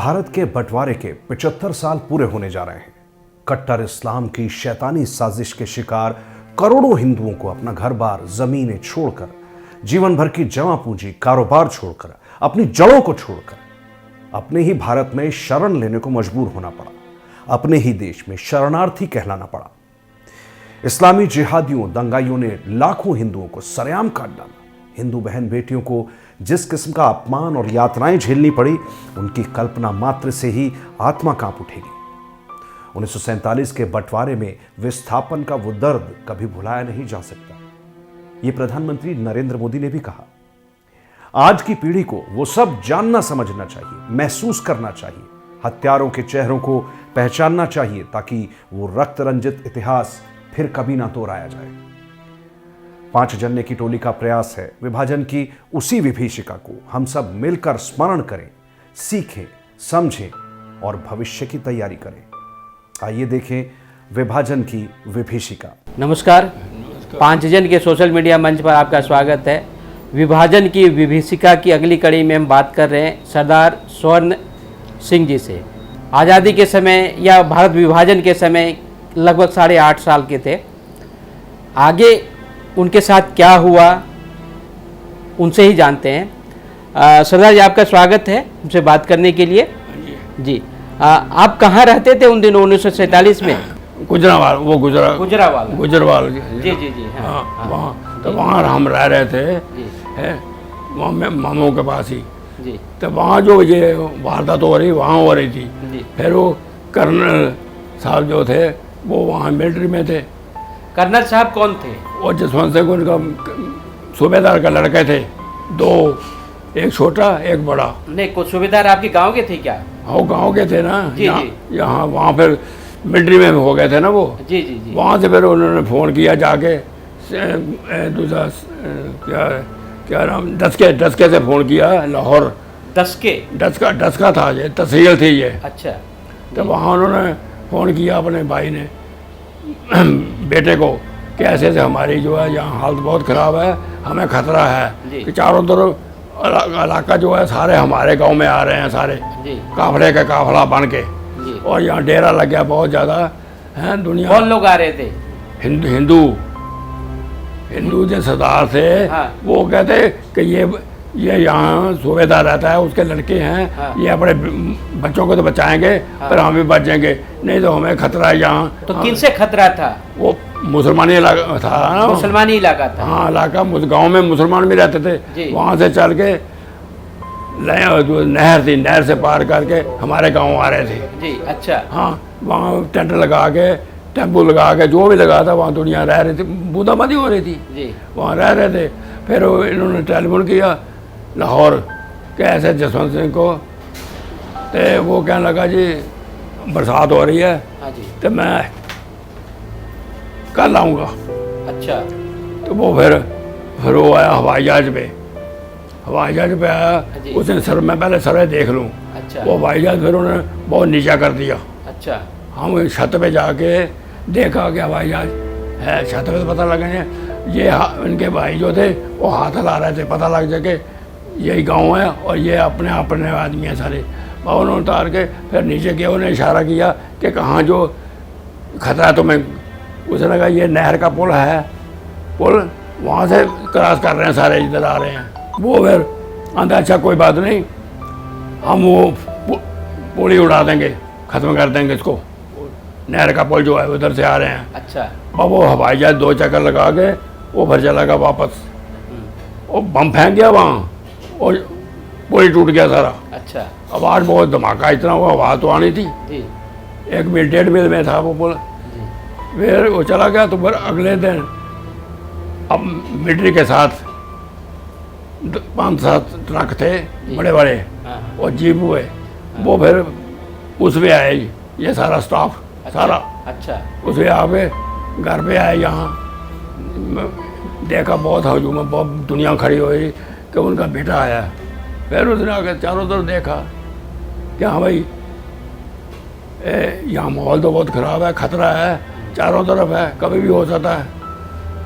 भारत के बंटवारे के 75 साल पूरे होने जा रहे हैं। कट्टर इस्लाम की शैतानी साजिश के शिकार करोड़ों हिंदुओं को अपना घर बार जमीनें छोड़कर, जीवन भर की जमा पूंजी, कारोबार छोड़कर, अपनी जड़ों को छोड़कर अपने ही भारत में शरण लेने को मजबूर होना पड़ा। अपने ही देश में शरणार्थी कहलाना पड़ा। इस्लामी जिहादियों, दंगाइयों ने लाखों हिंदुओं को सरेआम काट डाला। हिंदू बहन बेटियों को जिस किस्म का अपमान और यातनाएं झेलनी पड़ी, उनकी कल्पना मात्र से ही आत्मा कांप उठेगी। 1947 के बंटवारे में विस्थापन का वो दर्द कभी भुलाया नहीं जा सकता। ये प्रधानमंत्री नरेंद्र मोदी ने भी कहा। आज की पीढ़ी को वो सब जानना समझना चाहिए, महसूस करना चाहिए, हत्यारों के चेहरों को पहचानना चाहिए, ताकि वो रक्त रंजित इतिहास फिर कभी ना दोहराया जाए। 5 जनवरी की टोली का प्रयास है विभाजन की उसी विभीषिका को हम सब मिलकर स्मरण करें, सीखें, समझें और भविष्य की तैयारी करें। आइए देखें विभाजन की विभीषिका। नमस्कार। 5 जन के सोशल मीडिया मंच पर आपका स्वागत है। विभाजन की विभीषिका की अगली कड़ी में हम बात कर रहे हैं सरदार स्वर्ण सिंह जी से। आज़ादी के समय या भारत विभाजन के समय लगभग 8.5 साल के थे। आगे उनके साथ क्या हुआ उनसे ही जानते हैं। सरदार जी, आपका स्वागत है हमसे बात करने के लिए। जी, आप कहाँ रहते थे उन दिनों 1947 में? गुजरावाल, वो गुजरावाल जी जी जी। हाँ, वहाँ तो वहाँ हम रह रहे थे, है वहाँ में मामों के पास ही जी। तो वहाँ जो ये वारदात हो रही वहाँ हो रही थी जी। फिर वो कर्नल साहब जो थे वो वहाँ मिलिट्री में थे। कर्नल साहब कौन थे? वो जसवंत सिंह उनका सूबेदार का लड़के थे, 2, एक छोटा एक बड़ा। नहीं, कुछ सूबेदार आपके गांव के थे क्या? हाँ, गाँव के थे ना। जी, यहाँ वहाँ फिर मिलिट्री में हो गए थे ना वो। जी जी जी। वहाँ से फिर उन्होंने फ़ोन किया जाके, दूसरा क्या नाम, डस्के से फ़ोन किया लाहौर। डस्का था, ये तहसील थी ये। अच्छा। तो वहाँ उन्होंने फ़ोन किया अपने भाई ने बेटे को कि ऐसे हमारी जो है यहाँ हालत बहुत ख़राब है, हमें ख़तरा है कि चारों तरफ इलाका जो है सारे हमारे गांव में आ रहे हैं, सारे काफले का काफला बन के, और यहाँ डेरा लग गया बहुत ज़्यादा है। दुनिया कौन लोग आ रहे थे? हिंदू जो सरदार थे। हाँ। वो कहते कि ये यहाँ सूबेदार रहता है, उसके लड़के हैं। हाँ। ये अपने बच्चों को तो बचाएंगे। हाँ। पर हम भी बचेंगे, नहीं तो हमें खतरा है यहाँ। तो किनसे खतरा था? वो मुसलमानी इलाका था ना। मुसलमानी इलाका था। हाँ, इलाका गांव में मुसलमान भी रहते थे। वहाँ से चल के नहर थी, नहर से पार करके हमारे गाँव आ रहे थे। जी। अच्छा। हाँ, वहाँ टेंट लगा के, टेम्पो लगा के, जो भी लगा था वहाँ दुनिया रह रही थी, बूंदाबांदी हो रही थी जी। वहाँ रह रहे थे। फिर इन्होंने टेलीफोन किया लाहौर के ऐसे जसवंत सिंह को, तो वो कहने लगा जी बरसात हो रही है। हाँ जी। तो मैं कल आऊँगा। अच्छा। तो वो फिर वो आया हवाई जहाज पे आया। उसने सर, मैं पहले सर देख लूँ। अच्छा। वो हवाई जहाज फिर उन्होंने बहुत नीचा कर दिया। अच्छा। हम छत पे जाके देखा कि हवाई जहाज है। छत पे तो पता लगा ये इनके भाई जो थे वो हाथ हिला रहे थे, पता लग जाके यही गांव है और ये अपने आदमी हैं सारे। उन्होंने उतार के फिर नीचे गया, उन्हें इशारा किया कि कहाँ जो खतरा तुम्हें। उसने कहा ये नहर का पुल है, पुल वहाँ से क्रॉस कर रहे हैं सारे, इधर आ रहे हैं। वो फिर आंधा अच्छा कोई बात नहीं, हम वो पुल ही उड़ा देंगे, ख़त्म कर देंगे इसको। नहर का पुल जो है उधर से आ रहे हैं। अच्छा। अब वो हवाई जहाज 2 चक्कर लगा के वो फिर चला गया वापस। वो बम फेंक गया वहाँ और पुल टूट गया सारा। अच्छा। आवाज़ बहुत धमाका इतना हुआ, आवाज़ तो आनी थी। 1 मील 1.5 मील में था वो पुल। फिर वो चला गया। तो फिर अगले दिन अब मिलिट्री के साथ 5-7 ट्रक थे बड़े बड़े और जीप हुए। वो फिर उसमें आए ये सारा स्टाफ। अच्छा। सारा। अच्छा। उसमें आके घर पे आए। यहाँ देखा बहुत हजूम, बहुत दुनिया खड़ी हुई कि उनका बेटा आया। फिर उसने आकर चारों तरफ देखा कि हाँ भाई यहाँ माहौल तो बहुत ख़राब है, ख़तरा है, चारों तरफ है, कभी भी हो सकता है।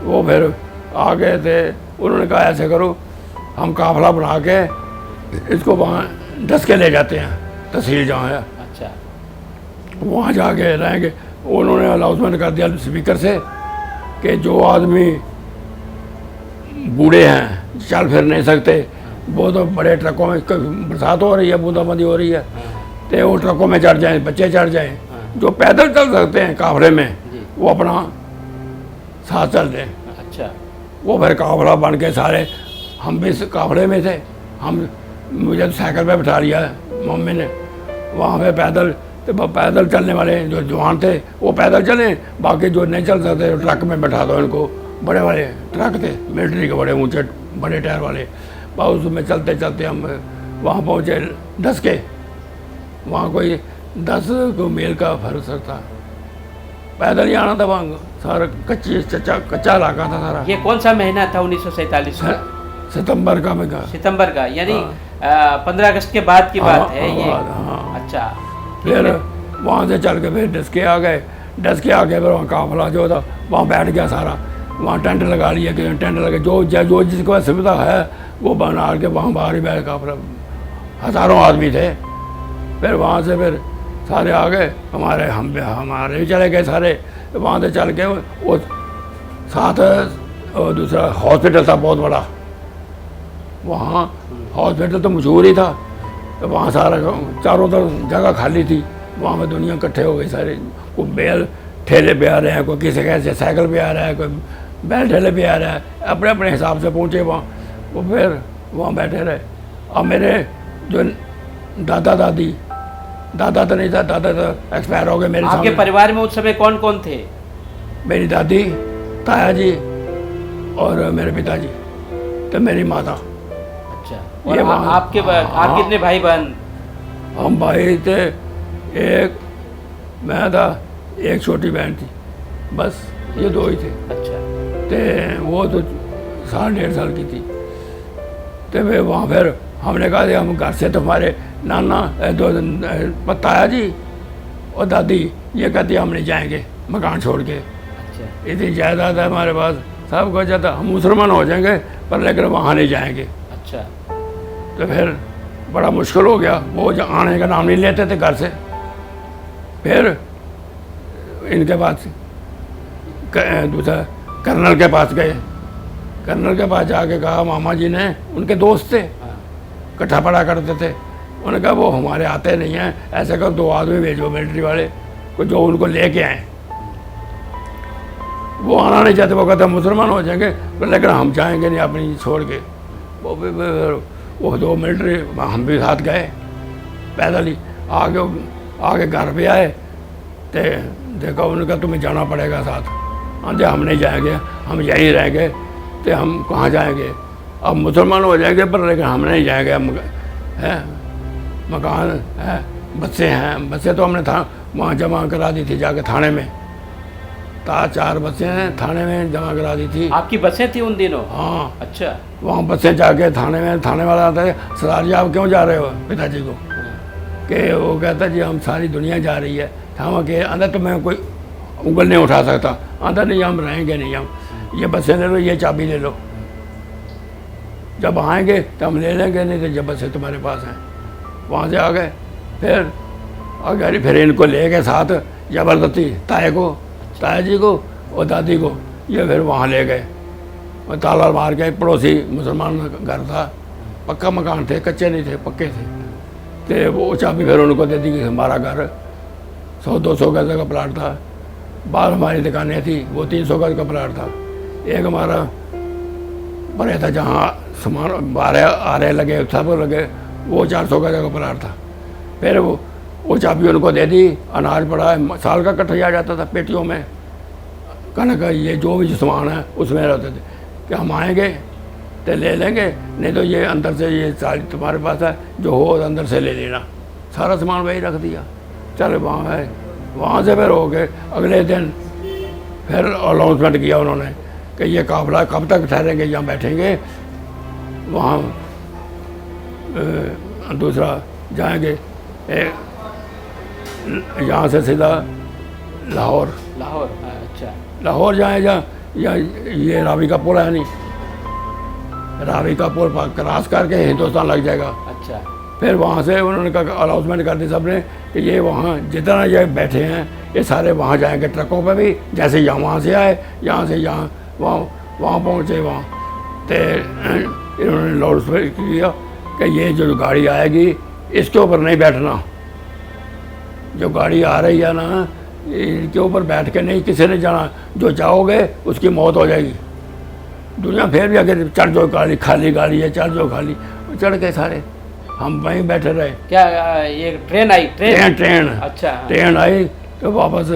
वो फिर आ गए थे। उन्होंने कहा ऐसे करो, हम काफिला बना के इसको वहाँ डस के ले जाते हैं। तहसील जहाँ है, अच्छा वहाँ जाके रहेंगे। उन्होंने अनाउंसमेंट कर दिया स्पीकर से कि जो आदमी बूढ़े हैं, चल फिर नहीं सकते, वो तो बड़े ट्रकों में, बरसात हो रही है, बूंदाबांदी हो रही है, तो वो ट्रकों में चढ़ जाएं, बच्चे चढ़ जाएं। जो पैदल चल सकते हैं काफले में, वो अपना साथ चल दें। अच्छा वो फिर काफला बन के सारे, हम भी इस काफले में थे, हम, मुझे तो साइकिल पे बिठा लिया मम्मी ने। वहाँ पे पैदल, तो पैदल चलने वाले जो जवान थे वो पैदल चले, बाकी जो नहीं चल सकते ट्रक में बैठा दो इनको। बड़े वाले ट्रक थे मिलिट्री के, बड़े ऊंचे बड़े टायर वाले, बस उसमें चलते चलते हम वहाँ पहुँचे 10 के, वहाँ कोई 10 को मील का फर्क था, पैदल ही आना था। वहाँ सारा कच्चा इलाका था सारा। ये कौन सा महीना था 1947 में? सितंबर का मैं कहा, सितंबर का, यानी 15 अगस्त के बाद की बात है ये। हाँ। अच्छा फिर वहाँ से चल के फिर डस्के आ गए, डस्के आ गए, फिर वहाँ काफिला जो था वहाँ बैठ गया सारा, वहाँ टेंट लगा लिया कि टेंट लगे, जो जिसके पास सुविधा है वो बना के वहाँ बाहर ही बैठ, काफिला हज़ारों आदमी थे। फिर वहाँ से फिर सारे आ गए, हमारे भी चले गए सारे। वहाँ से चल के वो साथ दूसरा हॉस्पिटल था बहुत बड़ा, वहाँ हॉस्पिटल तो मशहूर ही था। तो वहाँ सारा चारों तरफ जगह खाली थी, वहाँ में दुनिया इकट्ठे हो गई सारे। कोई बैल ठेले पे आ रहे हैं, कोई किसी कैसे साइकिल पे आ रहा है, कोई बैल ठेले पे आ रहा है, अपने अपने हिसाब से पहुँचे वहाँ। वो फिर वहाँ बैठे रहे। अब मेरे जो दादा तो नहीं था, दादा तो एक्सपायर हो गए मेरे सामने। आपके परिवार में उस समय कौन कौन थे? मेरी दादी, ताया जी और मेरे पिताजी, तो मेरी माता। अच्छा, और आप कितने भाई बहन? हम भाई थे, एक मैं था, एक छोटी बहन थी, बस ये 2 ही थे। अच्छा, तो वो तो 1.5 साल की थी। तो वे वहाँ फिर हमने कहा कि हम घर से तुम्हारे नाना ताया जी और दादी ये कहती हम नहीं जाएंगे मकान छोड़ के। अच्छा, इतनी जायदाद है हमारे पास, सब कुछ जाता, हम मुसलमान हो जाएंगे पर लेकिन वहाँ नहीं जाएंगे। अच्छा, तो फिर बड़ा मुश्किल हो गया, वो जो आने का नाम नहीं लेते थे घर से। फिर इनके पास दूसरा कर्नल के पास गए, कर्नल के पास जाके कहा, मामा जी ने, उनके दोस्त थे, इकट्ठा पड़ा करते थे, उन्होंने कहा वो हमारे आते नहीं हैं, ऐसे करो 2 आदमी भेजो मिलिट्री वाले को जो उनको लेके आए। वो आना नहीं चाहते, वो कहते मुसलमान हो जाएंगे तो लेकिन हम जाएंगे नहीं अपनी छोड़ के। वो 2 मिलिट्री, हम भी साथ गए पैदल ही, आगे घर पे आए तो देखा, उन्होंने कहा तुम्हें जाना पड़ेगा साथ। हाँ जी, हम नहीं जाएंगे, हम यहीं रहेंगे। तो हम कहाँ जाएंगे, अब मुसलमान हो जाएंगे पर लेकिन हम नहीं जाएंगे। हम है मकान है, बसें हैं, बसें तो हमने वहाँ जमा करा दी थी जाके थाने में, 4 बसें हैं थाने में जमा करा दी थी। आपकी बसें थी उन दिनों? हाँ। अच्छा, वहाँ बसें जाके थाने में, थाने वाला आता है, सरदार जी आप क्यों जा रहे हो पिताजी को, कि वो कहता जी हम सारी दुनिया जा रही है। थाना के अंदर तो मैं कोई उंगल नहीं उठा सकता, अंदर नहीं, हम रहेंगे नहीं, हम ये बसें ले लो, ये चाबी ले लो, जब आएंगे तो हम ले लेंगे, नहीं तो जब बसें तुम्हारे पास हैं। वहाँ से आ गए, फिर अगर फिर इनको ले गए साथ जबरदस्ती, ताया जी को और दादी को, ये फिर वहाँ ले गए और ताला मार के। पड़ोसी मुसलमान घर था, पक्का मकान थे, कच्चे नहीं थे, पक्के थे। तो वो चाबी फिर उनको दे दी कि हमारा घर 100-200 गज का प्लाट था, बाहर हमारी दुकानें थी, वो 300 गज का प्लाट था। एक हमारा बड़े था जहाँ सामान आरे लगे, सब लगे, वो 400 गज का प्लाट था। फिर वो चाबी उनको दे दी, अनाज पड़ा है, साल का इकट्ठा आ जाता था पेटियों में, कनक ये जो भी सामान है उसमें रहते थे कि हम आएंगे तो ले लेंगे, नहीं तो ये अंदर से ये सारी तुम्हारे पास है, जो हो अंदर से ले लेना। सारा सामान वही रख दिया। चल वहाँ है, वहाँ से फिर हो गए। अगले दिन फिर अनाउंसमेंट किया उन्होंने कि ये काफिला कब तक ठहरेंगे, यहाँ बैठेंगे, वहाँ दूसरा जाएंगे यहाँ से सीधा लाहौर। अच्छा, लाहौर जाए या ये रावी का पुल है नहीं, रावी का पुल क्रॉस करके हिंदुस्तान लग जाएगा। अच्छा, फिर वहाँ से उन्होंने कहा अनाउंसमेंट कर दी सबने कि ये वहाँ जितना ये बैठे हैं ये सारे वहाँ जाएंगे ट्रकों पे भी, जैसे यहाँ से आए यहाँ से यहाँ वहाँ पहुँचे वहाँ। तो इन्होंने लाउड स्पीकर किया कि ये जो गाड़ी आएगी इसके ऊपर नहीं बैठना, जो गाड़ी आ रही है ना इनके ऊपर बैठ के नहीं किसी ने जाना, जो जाओगे उसकी मौत हो जाएगी। दुनिया फिर भी अगर चढ़ जाओ गाड़ी, खाली गाड़ी है चढ़ जाओ खाली, चढ़ गए सारे, हम वहीं बैठे रहे। क्या ये ट्रेन आई? ट्रेन अच्छा। ट्रेन आई तो वापस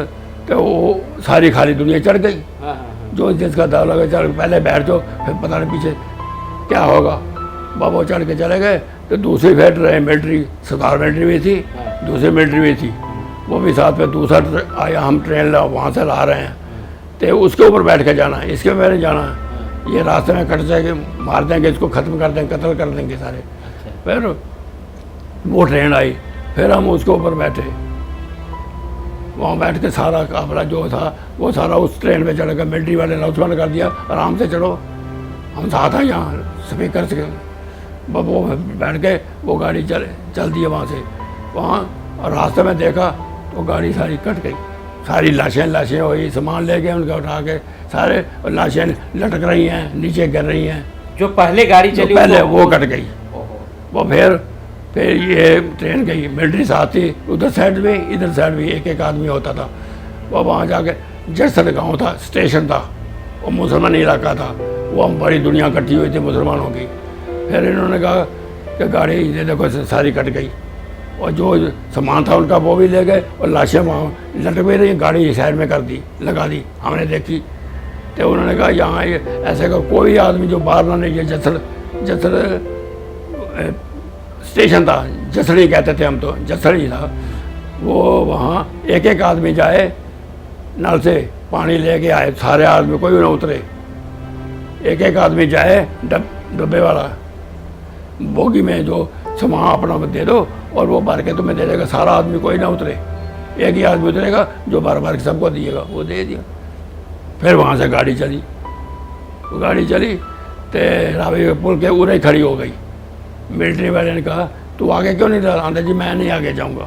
तो वो सारी खाली दुनिया चढ़ गई। हाँ हाँ। जो जिसका दाव लगा चढ़ पहले बैठ जाओ, फिर पता नहीं पीछे क्या होगा। बाबा चढ़ के चले गए तो दूसरी फिर ट्रेन मिलिट्री, सरदार मिलिट्री भी थी, दूसरी मिलिट्री भी थी, वो भी साथ में दूसरा आया, हम ट्रेन वहाँ से ला रहे हैं तो उसके ऊपर बैठ के जाना है, इसके ऊपर नहीं जाना है, ये रास्ते में कट जाएंगे, मार देंगे, इसको ख़त्म कर देंगे, कत्ल कर देंगे सारे। फिर वो ट्रेन आई, फिर हम उसके ऊपर बैठे, वहाँ बैठ के सारा काफिला जो था वो सारा उस ट्रेन पे चढ़ गया। मिलिट्री वाले अनाउंसमेंट कर दिया आराम से चढ़ो, हम साथ हैं यहाँ स्पीकर से। वो बैठ के वो गाड़ी चल दी है वहाँ से, वहाँ और रास्ते में देखा तो गाड़ी सारी कट गई, सारी लाशें हुई, सामान ले गए उनका उठा के सारे, लाशें लटक रही हैं, नीचे गिर रही हैं। जो पहले गाड़ी चली पहले वो कट गई। वो फिर ये ट्रेन गई, मिलिट्री साथ थी, उधर साइड में इधर साइड भी एक आदमी होता था। वो वहाँ जाके जसर गांव था, स्टेशन था, वो मुसलमान इलाका था, वो हम बड़ी दुनिया इकट्ठी हुई थी मुसलमानों की। फिर इन्होंने कहा कि गाड़ी ये देखो सारी कट गई, और जो सामान था उनका वो भी ले गए, और लाशें वहाँ लटक भी रही, गाड़ी साइड में कर दी, लगा दी, हमने देखी। तो उन्होंने कहा यहाँ ऐसे का कोई आदमी जो बाहर ना नहीं, जसर स्टेशन था, जसड़ी कहते थे हम, तो जसड़ी था वो, वहाँ एक आदमी जाए नल से पानी लेके आए, सारे आदमी कोई ना उतरे, एक आदमी जाए डब्बे वाला बोगी में जो सामान अपना दे दो और वो भर के तुम्हें दे देगा, सारा आदमी कोई ना उतरे, एक ही आदमी उतरेगा जो भर के सबको दिएगा, वो दे दिया। फिर वहाँ से गाड़ी चली तो रावी पुल के उरे खड़ी हो गई। मिलिट्री वाले ने कहा तू आगे क्यों नहीं रहा? आंदा जी मैं नहीं आगे जाऊँगा।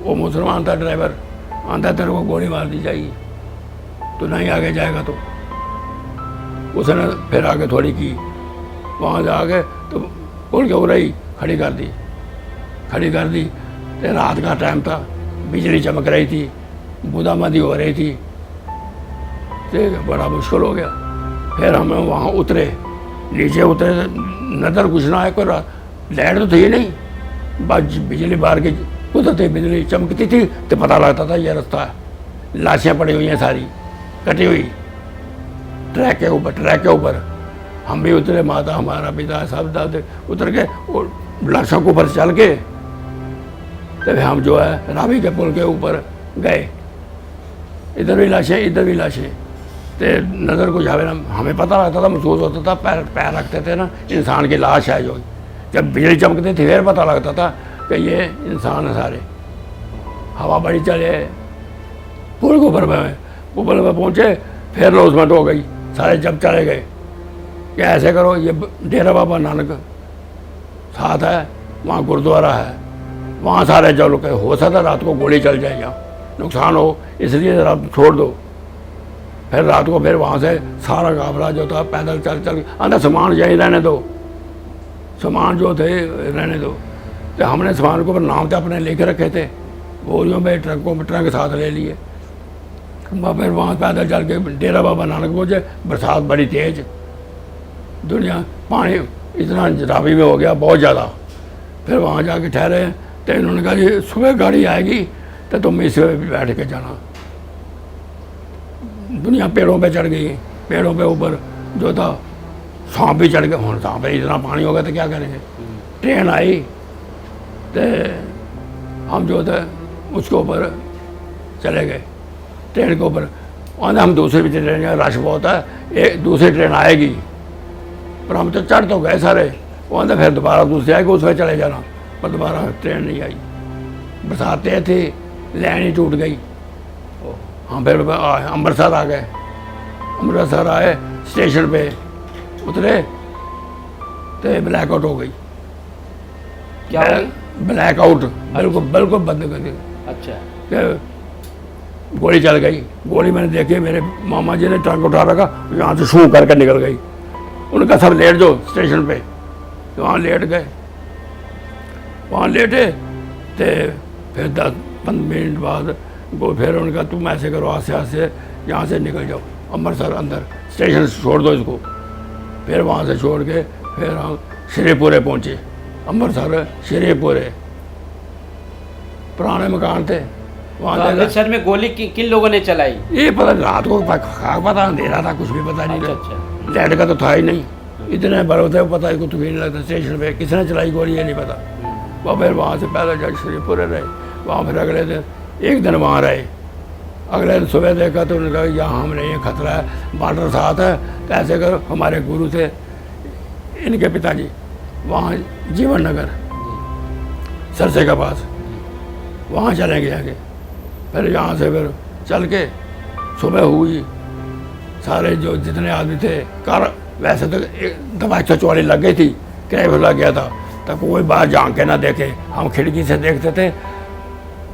वो मुसलमान था ड्राइवर, आंदा तेरे को गोली मार दी जाएगी, तो नहीं आगे जाएगा। तो उसने फिर आगे थोड़ी की, वहाँ से आगे तो पुल के उरे ही खड़ी कर दी। तो रात का टाइम था, बिजली चमक रही थी, बूंदाबांदी हो रही थी, तो बड़ा मुश्किल हो गया। फिर हम वहाँ उतरे, नीचे उतरे, नज़र कुछ ना है, कोई लाइट तो थी नहीं, बस बिजली बाहर की कुदरती बिजली चमकती थी तो पता लगता था ये रास्ता है। लाशें पड़ी हुई हैं सारी कटी हुई ट्रैक के ऊपर। हम भी उतरे, माता हमारा पिता सब दादे उतर के और लाशों के ऊपर चल के तब हम जो है रावी के पुल के ऊपर गए। इधर भी लाशें तो नज़र कुछ आवे ना, हमें पता लगता था, महसूस होता था, पैर रखते थे ना, इंसान की लाश है जो। जब बिजली चमकती थी फिर पता लगता था कि ये इंसान है सारे। हवा बड़ी चले, पुल के ऊपर में पहुँचे, फिर अनाउंसमेंट हो गई, सारे जब चले गए कि ऐसे करो, ये डेरा बाबा नानक साथ है, वहाँ गुरुद्वारा है, वहाँ सारे जो लोग, हो सकता रात को गोली चल जाए या नुकसान हो, इसलिए रात छोड़ दो। फिर रात को फिर वहाँ से सारा काफिला जो था पैदल चल अंदर, सामान यहीं रहने दो, सामान जो थे रहने दो। तो हमने सामान को नाम तो अपने लेके रखे थे, बोरियों में ट्रक साथ ले लिए। फिर वहाँ पैदल चल के डेरा बाबा नानक पहुँचे। बरसात बड़ी तेज, दुनिया पानी इतना रावी में हो गया बहुत ज़्यादा। फिर वहाँ जाके ठहरे तो इन्होंने कहा जी सुबह गाड़ी आएगी तो तुम इसमें भी बैठ के जाना। दुनिया पेड़ों पे चढ़ गई, पेड़ों पे ऊपर जो था सांप भी चढ़ गए। हम सांप पे इतना पानी हो गया तो क्या करेंगे। ट्रेन आई तो हम जो थे उसके ऊपर चले गए, ट्रेन के ऊपर। वहाँ हम दूसरी भी ट्रेन, रश बहुत है, एक दूसरी ट्रेन आएगी, पर हम तो चढ़ तो गए सारे। वहाँ से फिर दोबारा दूसरी आएगी, उसमें चले जाना, पर दोबारा ट्रेन नहीं आई। बरसात तेज थी, लाइन ही टूट गई। हम फिर अमृतसर आ गए। अमृतसर आए, स्टेशन पे उतरे तो ब्लैकआउट हो गई, क्या हो गया? ब्लैक आउट, बिल्कुल बिल्कुल बंद कर दी अच्छा। कि गोली चल गई। गोली मैंने देखी, मेरे मामा जी ने ट्रंक उठा रखा, यहाँ से शू करके निकल गई। उनका सब लेट जो स्टेशन पे, तो वहाँ लेट गए। वहाँ लेटे तो फिर 10-15 मिनट बाद वो फिर उनका तुम ऐसे करो, आस्ते आस्ते यहाँ से निकल जाओ अमृतसर अंदर, स्टेशन से छोड़ दो इसको। फिर वहाँ से छोड़ के फिर हम श्रीपुरे पहुँचे। अमृतसर श्रीपुरे पुराने मकान थे वहाँ। तो अमृतसर में गोली किन लोगों ने चलाई? ये पता रात को पता अंधेरा था, कुछ भी पता नहीं था। अच्छा। लाइट का तो था ही नहीं, इतने बड़े थे, पता ही कुछ भी नहीं लगता। स्टेशन पे किसने चलाई गोली ये नहीं पता। वह फिर वहाँ से पहले जब श्रीपुरे रहे, वहाँ फिर अगले दिन एक दिन वहाँ रहे। अगले दिन सुबह देखा तो उन्होंने कहा यहाँ हमने ये खतरा है, बॉर्डर साथ है, तो ऐसे करो। हमारे गुरु थे इनके पिताजी, वहाँ जीवन नगर सरसे के पास, वहाँ चलेंगे आगे। फिर यहाँ से फिर चल के सुबह हुई, सारे जो जितने आदमी थे कार, वैसे तो दवा 144 लग गई थी, क्रैश लग गया था, तब कोई बाहर झांक के ना देखे। हम खिड़की से देखते थे,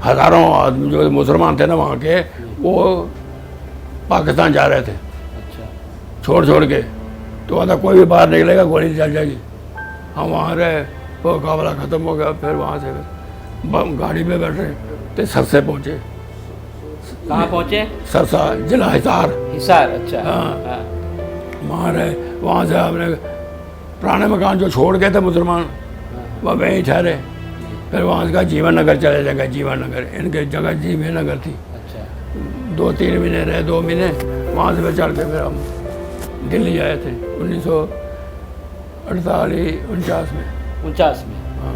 हज़ारों आदमी जो मुसलमान थे ना वहाँ के, वो पाकिस्तान जा रहे थे। अच्छा। छोड़ के, तो वहाँ कोई भी बाहर निकलेगा गोली चल जाएगी। हम वहाँ रहे, वो काबला ख़त्म हो गया। फिर वहाँ से गाड़ी में बैठे तो सरसे पहुँचे। कहाँ पहुँचे? सरसा जिला हिसार। हिसार, अच्छा। हाँ। वहाँ रहे, वहाँ से हमने पुराने मकान जो छोड़ गए थे मुसलमान, वह वहीं ठहरे। फिर वहाँ से जीवन नगर चले जाएगा। जीवन नगर इनके जगह जीवन नगर थी। अच्छा। 2-3 महीने रहे, 2 महीने वहाँ से फिर चल के फिर हम दिल्ली आए थे 1948-49 में। 49 में? हाँ,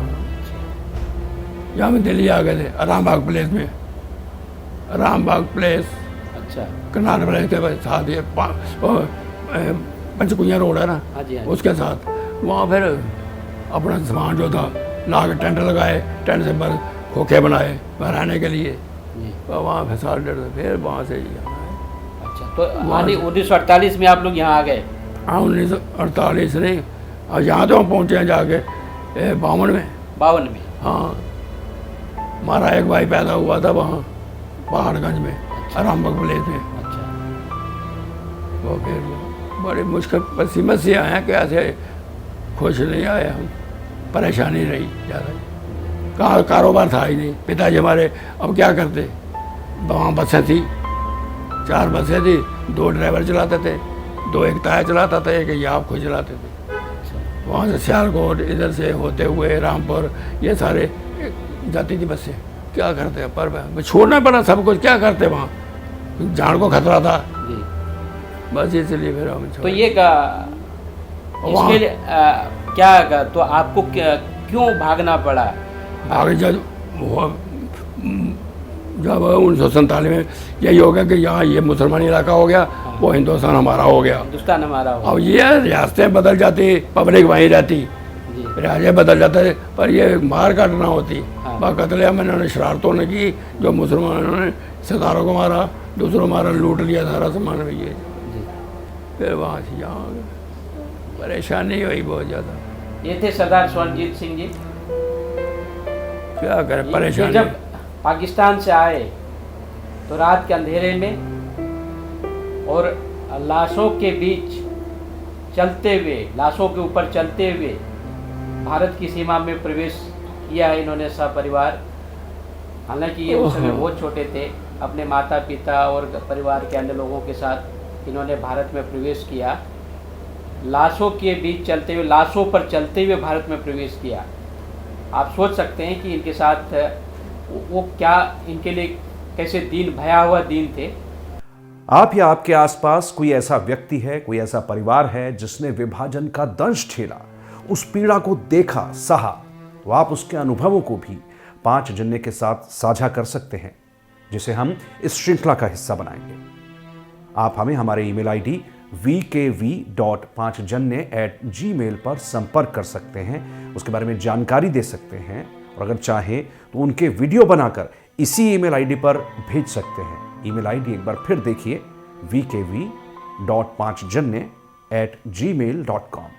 यहाँ में दिल्ली आ गए थे, रामबाग प्लेस में। रामबाग प्लेस, अच्छा। कनाल प्लेस के साथ ये पंचकुइया रोड है ना, हाँ जी, हाँ जी। उसके साथ वहाँ फिर अपना सामान जो था ला के टेंट लगाए, टेंट से भर खोखे बनाए रहने के लिए। जी। तो वहाँ फैसाल डर, फिर वहाँ से यहाँ आए। अच्छा, तो 1948 में आप लोग यहाँ आ गए? हाँ, 1948 नहीं, और यहाँ तो हम पहुँचे हैं जाके 52 में। 52 में? हाँ, हमारा एक भाई पैदा हुआ था वहाँ पहाड़गंज में, रामबाग प्लेस में। अच्छा। तो फिर बड़ी मुश्किल पसीमत से आए हैं कि ऐसे खुश नहीं आए हम, परेशानी रही ज़्यादा। कारोबार था ही नहीं। पिताजी हमारे अब क्या करते, वहाँ बसें थी, 4 बसें थी, 2 ड्राइवर चलाते थे, 2 एक ताया चलाता था, एक ये आप खुद चलाते थे। वहाँ से सियालकोट इधर से होते हुए रामपुर, ये सारे जाती थी बसें। क्या करते हैं, पर छोड़ना पड़ा सब कुछ, क्या करते वहाँ, जान को खतरा था। जी। बस इसलिए फिर हम तो ये इसके लिए क्या तो आपको क्यों भागना पड़ा? आगे जब 1947 में यही हो गया कि यहाँ ये मुसलमान इलाका हो गया, वो हिंदुस्तान हमारा हो गया। हिंदुस्तान हमारा हो अब ये रियासतें बदल जाती, पब्लिक वहीं रहती, जी। राजे बदल जाते, पर ये मार काट ना होती। हाँ। कतलेआम इन्होंने शरारतों ने की, जो मुसलमानों ने सरदारों को मारा, दूसरों मारा, लूट लिया सारा सामान भी ये। जी। फिर वहाँ से यहाँ आ गए, परेशानी हुई बहुत ज़्यादा। ये थे सरदार स्वर्णजीत सिंह जी। क्या करें, ये परेशानी। जब पाकिस्तान से आए तो रात के अंधेरे में और लाशों के बीच चलते हुए, लाशों के ऊपर चलते हुए भारत की सीमा में प्रवेश किया है इन्होंने सपरिवार। हालांकि ये उस समय बहुत छोटे थे, अपने माता पिता और परिवार के अन्य लोगों के साथ इन्होंने भारत में प्रवेश किया। लाशों के बीच चलते हुए, लाशों पर चलते हुए भारत में प्रवेश किया। आप सोच सकते हैं कि इनके साथ वो क्या, इनके लिए कैसे दिन, भयावह दिन थे। आप या आपके आसपास कोई ऐसा व्यक्ति है, कोई ऐसा परिवार है जिसने विभाजन का दंश ठेला, उस पीड़ा को देखा, सहा, तो आप उसके अनुभवों को भी 5 जन्य के साथ साझा कर सकते हैं, जिसे हम इस श्रृंखला का हिस्सा बनाएंगे। आप हमें हमारे ईमेल आईडी vkv.5janya@gmail पर संपर्क कर सकते हैं, उसके बारे में जानकारी दे सकते हैं, और अगर चाहें तो उनके वीडियो बनाकर इसी ईमेल आईडी पर भेज सकते हैं। ईमेल आईडी एक बार फिर देखिए, vkv.5janya@gmail.com।